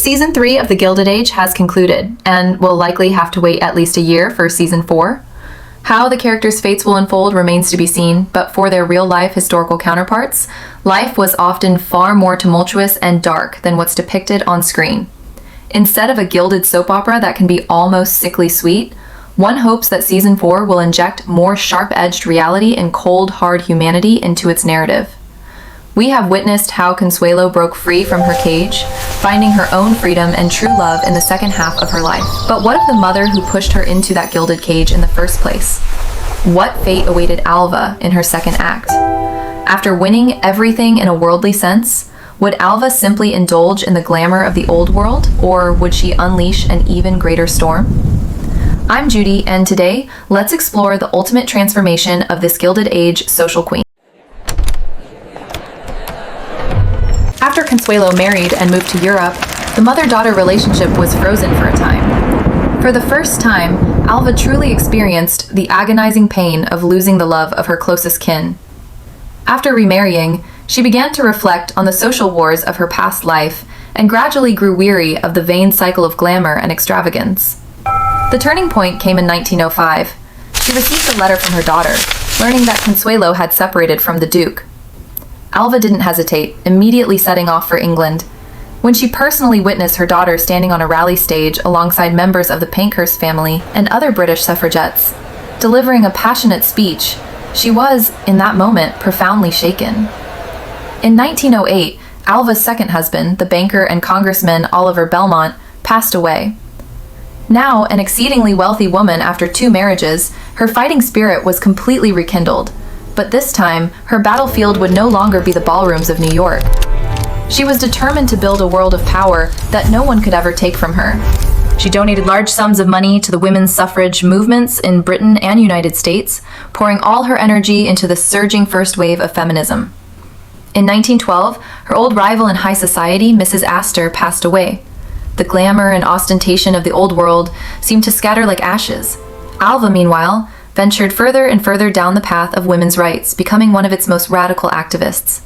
Season 3 of The Gilded Age has concluded, and we'll likely have to wait at least a year for Season 4. How the characters' fates will unfold remains to be seen, but for their real-life historical counterparts, life was often far more tumultuous and dark than what's depicted on screen. Instead of a gilded soap opera that can be almost sickly sweet, one hopes that Season 4 will inject more sharp-edged reality and cold, hard humanity into its narrative. We have witnessed how Consuelo broke free from her cage, finding her own freedom and true love in the second half of her life. But what of the mother who pushed her into that gilded cage in the first place? What fate awaited Alva in her second act? After winning everything in a worldly sense, would Alva simply indulge in the glamour of the old world, or would she unleash an even greater storm? I'm Judy, and today, let's explore the ultimate transformation of this Gilded Age social queen. After Consuelo married and moved to Europe, the mother-daughter relationship was frozen for a time. For the first time, Alva truly experienced the agonizing pain of losing the love of her closest kin. After remarrying, she began to reflect on the social wars of her past life and gradually grew weary of the vain cycle of glamour and extravagance. The turning point came in 1905. She received a letter from her daughter, learning that Consuelo had separated from the Duke. Alva didn't hesitate, immediately setting off for England. When she personally witnessed her daughter standing on a rally stage alongside members of the Pankhurst family and other British suffragettes, delivering a passionate speech, she was, in that moment, profoundly shaken. In 1908, Alva's second husband, the banker and congressman Oliver Belmont, passed away. Now, an exceedingly wealthy woman after 2 marriages, her fighting spirit was completely rekindled. But this time, her battlefield would no longer be the ballrooms of New York. She was determined to build a world of power that no one could ever take from her. She donated large sums of money to the women's suffrage movements in Britain and United States, pouring all her energy into the surging first wave of feminism. In 1912, her old rival in high society, Mrs. Astor, passed away. The glamour and ostentation of the old world seemed to scatter like ashes. Alva, meanwhile, ventured further and further down the path of women's rights, becoming one of its most radical activists.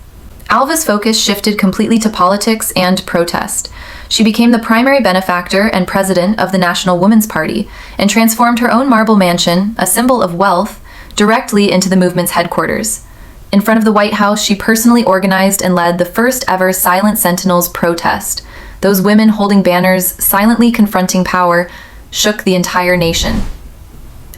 Alva's focus shifted completely to politics and protest. She became the primary benefactor and president of the National Woman's Party, and transformed her own marble mansion, a symbol of wealth, directly into the movement's headquarters. In front of the White House, she personally organized and led the first ever Silent Sentinels protest. Those women holding banners, silently confronting power, shook the entire nation.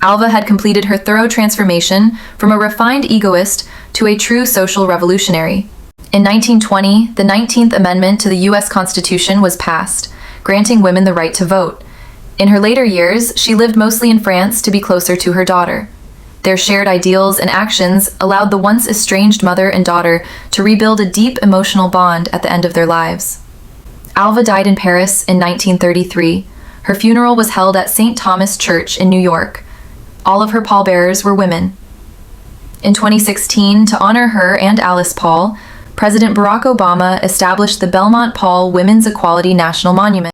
Alva had completed her thorough transformation from a refined egoist to a true social revolutionary. In 1920, the 19th Amendment to the U.S. Constitution was passed, granting women the right to vote. In her later years, she lived mostly in France to be closer to her daughter. Their shared ideals and actions allowed the once estranged mother and daughter to rebuild a deep emotional bond at the end of their lives. Alva died in Paris in 1933. Her funeral was held at St. Thomas Church in New York. All of her pallbearers were women. In 2016, to honor her and Alice Paul, President Barack Obama established the Belmont Paul Women's Equality National Monument.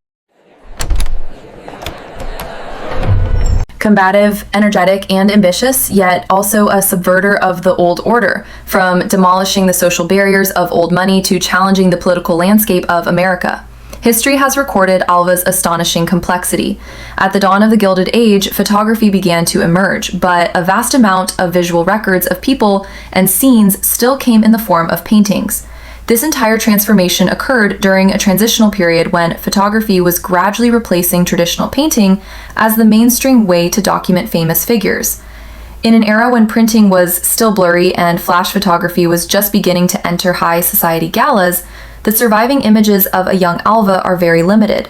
Combative, energetic, and ambitious, yet also a subverter of the old order, from demolishing the social barriers of old money to challenging the political landscape of America. History has recorded Alva's astonishing complexity. At the dawn of the Gilded Age, photography began to emerge, but a vast amount of visual records of people and scenes still came in the form of paintings. This entire transformation occurred during a transitional period when photography was gradually replacing traditional painting as the mainstream way to document famous figures. In an era when printing was still blurry and flash photography was just beginning to enter high society galas, the surviving images of a young Alva are very limited.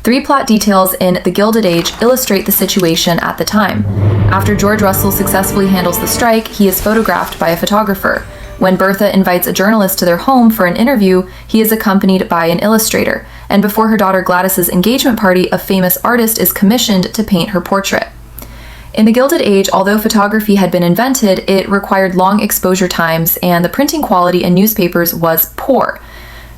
3 plot details in The Gilded Age illustrate the situation at the time. After George Russell successfully handles the strike, he is photographed by a photographer. When Bertha invites a journalist to their home for an interview, he is accompanied by an illustrator. And before her daughter Gladys's engagement party, a famous artist is commissioned to paint her portrait. In the Gilded Age, although photography had been invented, it required long exposure times, and the printing quality in newspapers was poor.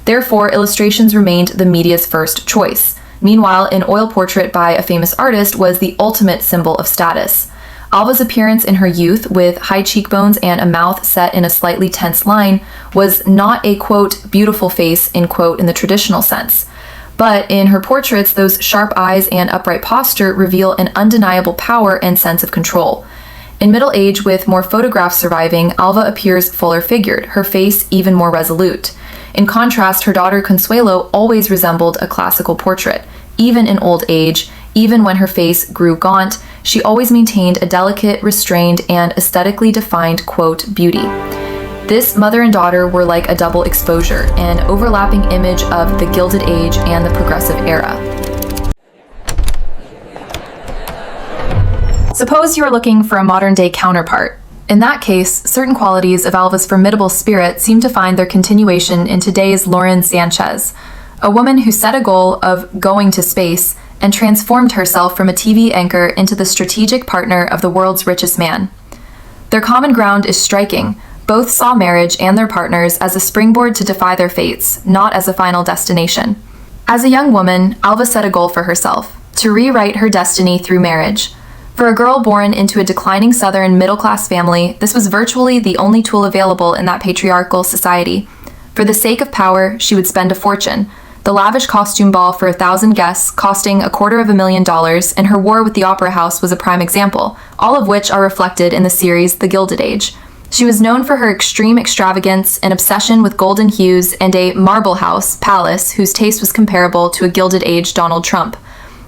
Therefore, illustrations remained the media's first choice. Meanwhile, an oil portrait by a famous artist was the ultimate symbol of status. Alva's appearance in her youth, with high cheekbones and a mouth set in a slightly tense line, was not a, quote, beautiful face, in quote, in the traditional sense. But in her portraits, those sharp eyes and upright posture reveal an undeniable power and sense of control. In middle age, with more photographs surviving, Alva appears fuller figured, her face even more resolute. In contrast, her daughter Consuelo always resembled a classical portrait. Even in old age, even when her face grew gaunt, she always maintained a delicate, restrained, and aesthetically defined, quote, beauty. This mother and daughter were like a double exposure, an overlapping image of the Gilded Age and the Progressive Era. Suppose you are looking for a modern-day counterpart. In that case, certain qualities of Alva's formidable spirit seem to find their continuation in today's Sandra Sanchez, a woman who set a goal of going to space and transformed herself from a TV anchor into the strategic partner of the world's richest man. Their common ground is striking. Both saw marriage and their partners as a springboard to defy their fates, not as a final destination. As a young woman, Alva set a goal for herself, to rewrite her destiny through marriage. For a girl born into a declining Southern middle-class family, this was virtually the only tool available in that patriarchal society. For the sake of power, she would spend a fortune. The lavish costume ball for 1,000 guests costing $250,000, and her war with the opera house was a prime example, all of which are reflected in the series The Gilded Age. She was known for her extreme extravagance, an obsession with golden hues, and a marble house, palace, whose taste was comparable to a Gilded Age Donald Trump.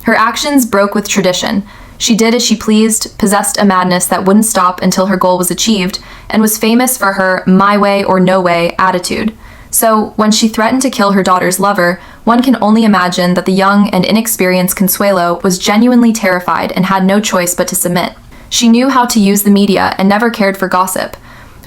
Her actions broke with tradition. She did as she pleased, possessed a madness that wouldn't stop until her goal was achieved, and was famous for her my way or no way attitude. So, when she threatened to kill her daughter's lover, one can only imagine that the young and inexperienced Consuelo was genuinely terrified and had no choice but to submit. She knew how to use the media and never cared for gossip.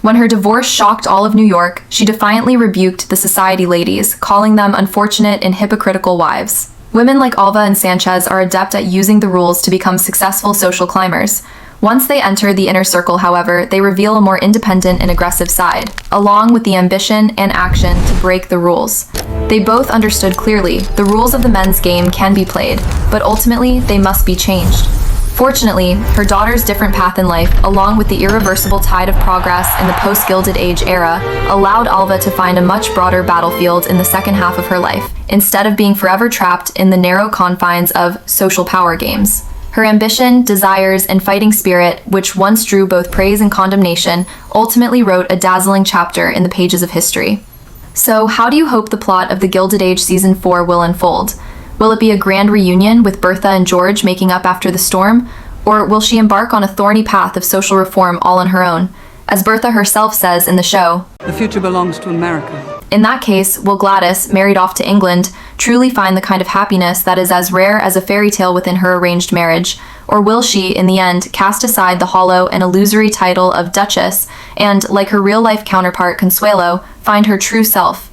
When her divorce shocked all of New York, she defiantly rebuked the society ladies, calling them unfortunate and hypocritical wives. Women like Alva and Sanchez are adept at using the rules to become successful social climbers. Once they enter the inner circle, however, they reveal a more independent and aggressive side, along with the ambition and action to break the rules. They both understood clearly the rules of the men's game can be played, but ultimately they must be changed. Fortunately, her daughter's different path in life, along with the irreversible tide of progress in the post-Gilded Age era, allowed Alva to find a much broader battlefield in the second half of her life, instead of being forever trapped in the narrow confines of social power games. Her ambition, desires, and fighting spirit, which once drew both praise and condemnation, ultimately wrote a dazzling chapter in the pages of history. So, how do you hope the plot of The Gilded Age Season 4 will unfold? Will it be a grand reunion with Bertha and George making up after the storm? Or will she embark on a thorny path of social reform all on her own? As Bertha herself says in the show, "The future belongs to America." In that case, will Gladys, married off to England, truly find the kind of happiness that is as rare as a fairy tale within her arranged marriage? Or will she, in the end, cast aside the hollow and illusory title of Duchess and, like her real-life counterpart Consuelo, find her true self,